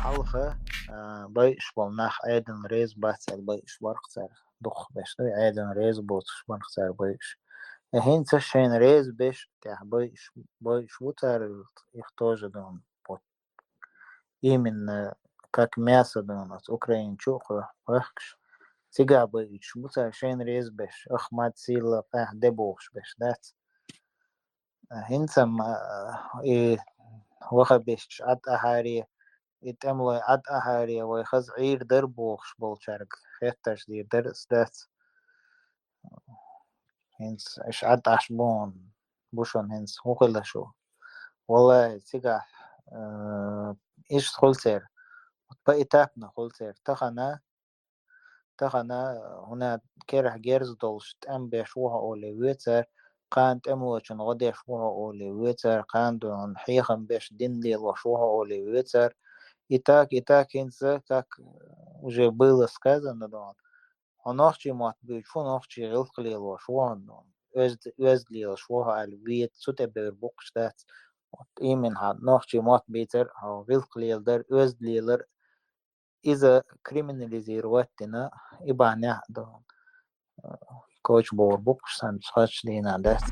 حلقة بايش بالناخ عيدن ريز باتسال بايش برقصر دخ بشتوي عيدن ريز بوتش برقصر بايش هين تشين ريز بيش تاع بايش وتر يختوج دون بوت من كاك مياسا دون أوكرين شوق وحكش تيجا بايش بوتر شين ريز بيش ما تسيل فاه دبوش بيش دات هين سم إيه وخا بيش عد أهاري يتعمل عد أهاري ويخز عير دربوخش بولشارك خيتش دي درس دات هنس إيش عد عشبون بوشون هنس هو كله شو والله تيجا إيش خلصير بقى تابنا خلصير تخنا هنا كيرح جيرز دولش تأم بيشوها أولي ويتر قان تأموشن غدي شوها أولي ويتر قان دون حيخن بيش دين لي وشوها أولي ويتر إتاك هنسا كاك وجه بيلس كذا ندون هنوخشي مات بيشو نوخشي غلق لي وشوها ندون وزد لي وشوها على الويت سوتة بيربوكش دات إيمن هاد نوخشي مات بيتر أو غلق لي در وزد لي إذا كريمناليزير واتنا إبا نعدون كوش بور بوكش سان شخص دينا دات